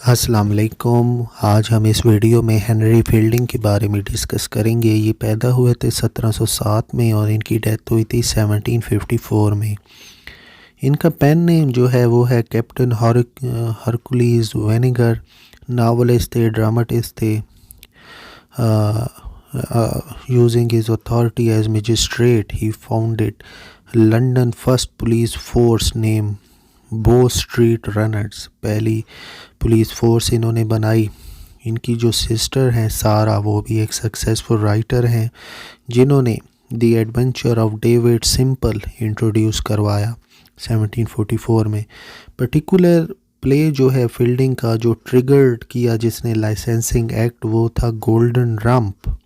अस्सलाम वालेकुम। आज हम इस वीडियो में हेनरी फील्डिंग के बारे में डिस्कस करेंगे। ये पैदा हुए थे 1707 में और इनकी डेथ हुई थी 1754 में। इनका पेन नेम जो है वो है कैप्टन हरकुलीज वेनेगर। नावलिस्ट थे, ड्रामाटिस्ट थे। Using his authority as magistrate he founded London first police force name Bow Street Runners. पहली पुलिस फोर्स इन्होंने बनाई। इनकी जो सिस्टर हैं सारा, वो भी एक सक्सेसफुल राइटर हैं जिन्होंने the adventure of David simple introduce करवाया 1744 में। पर्टिकुलर प्ले जो है फील्डिंग का जो ट्रिगर्ड किया जिसने लाइसेंसिंग एक्ट, वो था golden rump.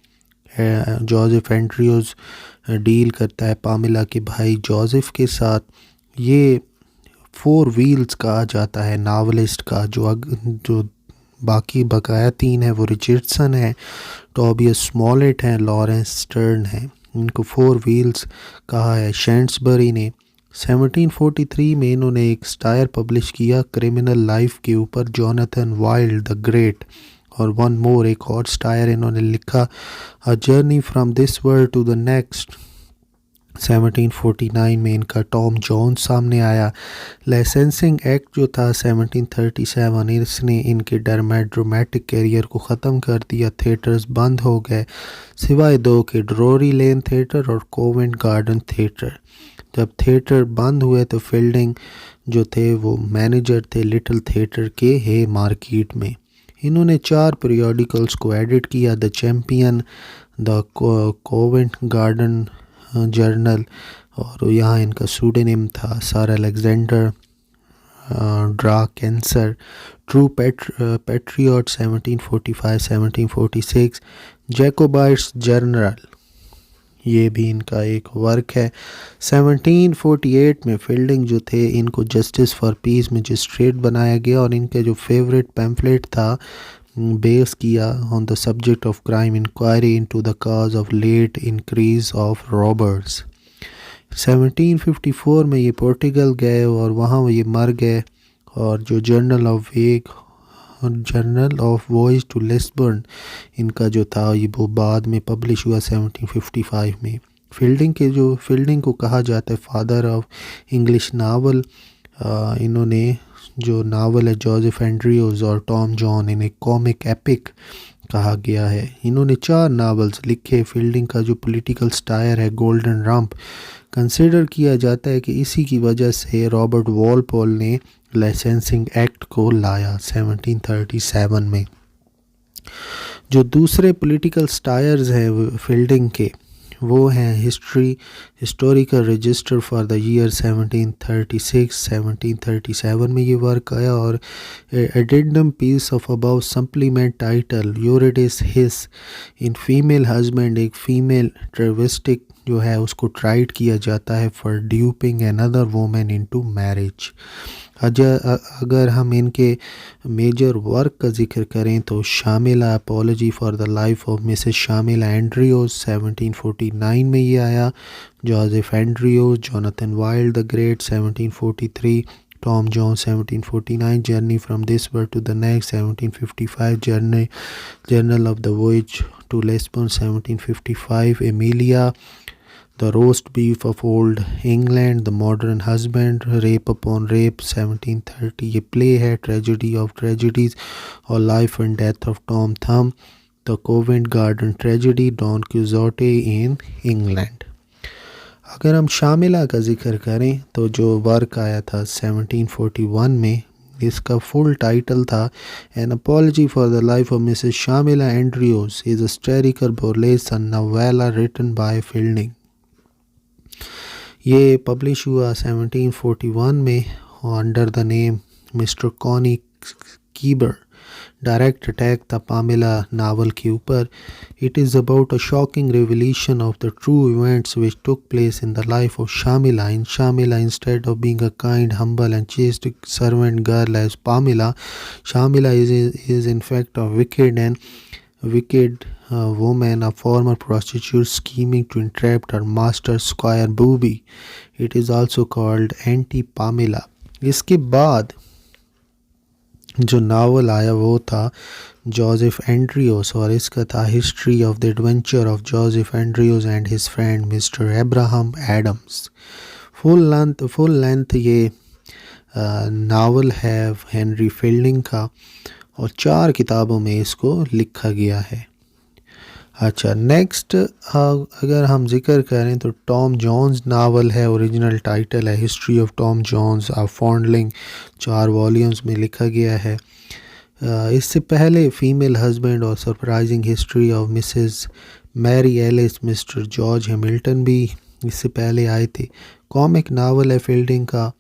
Joseph Andrews deal करता है पामिला के भाई जोसेफ के साथ। ये फोर व्हील्स कहा जाता है नावलिस्ट का। जो बाकी बकाया तीन है वो रिचर्डसन है, टॉबियस स्मॉलेट हैं, लॉरेंस स्टर्न हैं। इनको फोर व्हील्स कहा है। शैंट्सबरी ने 1743 में इन्होंने एक स्टायर पब्लिश किया क्रिमिनल लाइफ के ऊपर, जोनाथन वाइल्ड द ग्रेट। और वन मोर, एक और स्टायर इन्होंने लिखा, a journey from this world to the next. 1749 में इनका टॉम जोन्स सामने आया। लाइसेंसिंग एक्ट जो था 1737, इसने इनके ड्रामेटिक कैरियर को ख़त्म कर दिया। थिएटर्स बंद हो गए सिवाय दो के, ड्रोरी लेन थिएटर और कोवेंट गार्डन थिएटर। जब थिएटर बंद हुए तो फील्डिंग जो थे वो मैनेजर थे लिटिल थिएटर के हे मार्केट में। इन्होंने 4 पीरियोडिकल्स को एडिट किया, the Champion, the Covent Garden Journal, और यहाँ इनका सूडोनिम था sir Alexander Drawcansir. True patriot 1745-1746, Jacobite's journal, ये भी इनका एक वर्क है। 1748 में फील्डिंग जो थे इनको जस्टिस फॉर पीस मजिस्ट्रेट बनाया गया और इनके जो फेवरेट पैम्फलेट था बेस किया on the subject of crime inquiry into the cause of late increase of robbers. 1754 में ये पोर्टुगल गए और वहाँ ये मर गए। और जो journal of voyage to Lisbon इनका जो था ये वो बाद में पब्लिश हुआ 1755 में। फील्डिंग को कहा जाता है फादर ऑफ इंग्लिश नावल। इन्होंने जो नावल है जोसेफ एंड्रयूज और टॉम जॉन, इन्हें कॉमिक एपिक कहा गया है। इन्होंने 4 नावल्स लिखे। फील्डिंग का जो पॉलिटिकल स्टायर है गोल्डन रम्प, कंसिडर किया जाता है कि इसी की वजह से रॉबर्ट वॉलपोल ने लाइसेंसिंग एक्ट को लाया 1737 में। जो दूसरे पॉलिटिकल स्टायर्स हैं फील्डिंग के, वो हैं historical register for the year 1736। 1737 में ये वर्क आया। और addendum piece of about supplement title Eurydice hiss in female husband, एक फीमेल ट्रेविस्टिक जो है उसको ट्राइड किया जाता है for duping another women into marriage. अगर हम इनके मेजर वर्क का जिक्र करें तो Shamela apology for the life of Mrs Shamela Andrews 1749 में ये आया। Joseph Andrews, Jonathan Wild the great 1743, Tom Jones 1749, journey from this world to the next 1755, journal of the voyage to Lisbon 1755, Amelia, the roast beef of old England, the modern husband, rape upon rape 1730। ये play है tragedy of tragedies और life and death of Tom Thumb, the Covent Garden tragedy, Don Quixote in England. अगर हम शामिला का जिक्र करें तो जो वर्क आया था 1741 में, इसका फुल टाइटल था an apology for the life of Mrs Shamela Andrews is a historical burlesque novella written by Fielding. ये पब्लिश हुआ 1741 में under the name Mr Conny Keyber. Direct attack था पामिला नावल के ऊपर। It is about a shocking revelation of the true events which took place in the life of Shamela. In Shamela, instead of being a kind, humble and chaste servant girl as Pamela, Shamila is in fact a wicked woman, a former prostitute scheming to entrap her master Squire Booby. It is also called Anti Pamela. इसके बाद जो novel आया वो था Joseph Andreas और इसका था history of the adventure of Joseph Andrews and his friend mister Abraham Adams. Full length ये नावल है हेनरी फील्डिंग का और 4 किताबों में इसको लिखा गया है। अच्छा, नेक्स्ट अगर हम जिक्र करें तो टॉम जोन्स नावल है, ओरिजिनल टाइटल है history of Tom Jones of foundling, 4 volumes में लिखा गया है। इससे पहले फीमेल हस्बैंड और surprising history of Mrs Mary alias Mr George Hamilton भी इससे पहले आए थे। कॉमिक नावल है फील्डिंग का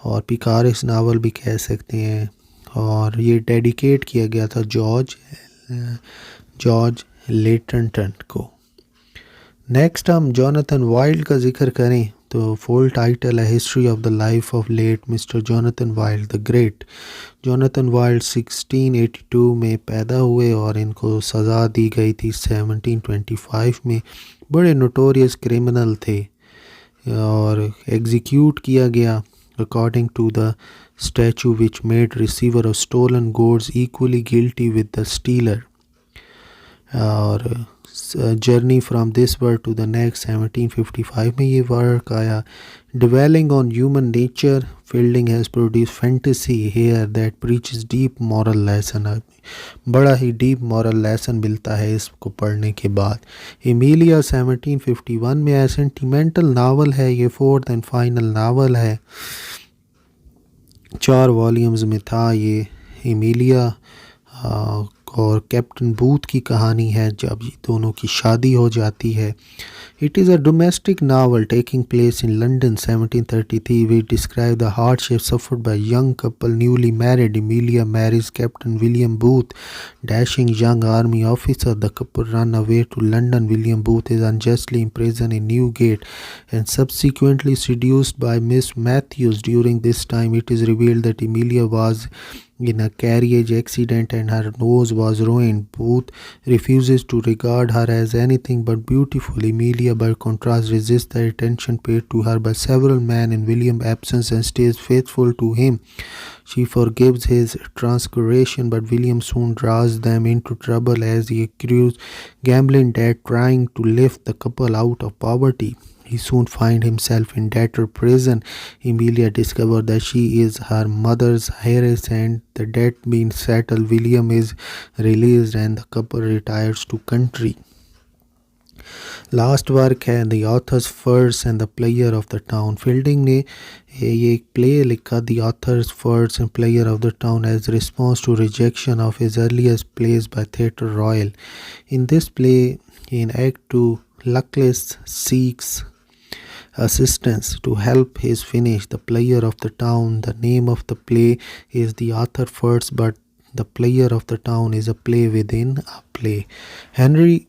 और पिकारिस नावल भी कह सकते हैं और ये डेडिकेट किया गया था जॉर्ज लेटनटन को। नेक्स्ट हम जोनाथन वाइल्ड का जिक्र करें तो फुल टाइटल है history of the life of late mister Jonathan Wild the great. Jonathan Wild 1682 में पैदा हुए और इनको सज़ा दी गई थी 1725 में। बड़े नोटोरियस क्रिमिनल थे और एग्जीक्यूट किया गया according to the statue which made receiver of stolen goods equally guilty with the stealer. और journey from this world to the next 1755 में ये वर्क आया। Dwelling on human nature, Fielding has produce fantasy here that preaches deep moral lesson. बड़ा ही deep moral lesson मिलता है इसको पढ़ने के बाद। एमिलिया 1751 में है, सेंटिमेंटल नावल है ये, 4th एंड फाइनल नावल है, 4 वॉल्यूम्स में था ये एमिलिया। और कैप्टन बूथ की कहानी है जब ये दोनों की शादी हो जाती है। It is a domestic novel taking place in London 1733 we describe the hardship suffered by young couple newly married. Amelia marriage captain William Booth, dashing young army officer. The couple run away to London. William Booth is unjustly imprisoned in Newgate and subsequently seduced by Miss Matthews. During this time, it is revealed that Emilia was in a carriage accident and her nose was ruined. Booth refuses to regard her as anything but beautiful. Emilia, by contrast, resists the attention paid to her by several men in William's absence and stays faithful to him. She forgives his transgression, but William soon draws them into trouble as he accrues gambling debt, trying to lift the couple out of poverty. He soon finds himself in debtor prison. Emilia discovers that she is her mother's heiress, and the debt being settled, William is released and the couple retires to country. Last work है the author's farce and the player of the town. Fielding ने ये एक play लिखा the author's farce and player of the town as response to rejection of his earliest plays by Theatre Royal. In this play in act 2 Luckless seeks assistance to help his finish the player of the town. The name of the play is the author first, but the player of the town is a play within a play. Henry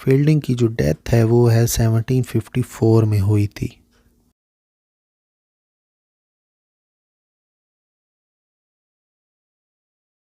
fielding की जो death है वो है 1754 में हुई थी।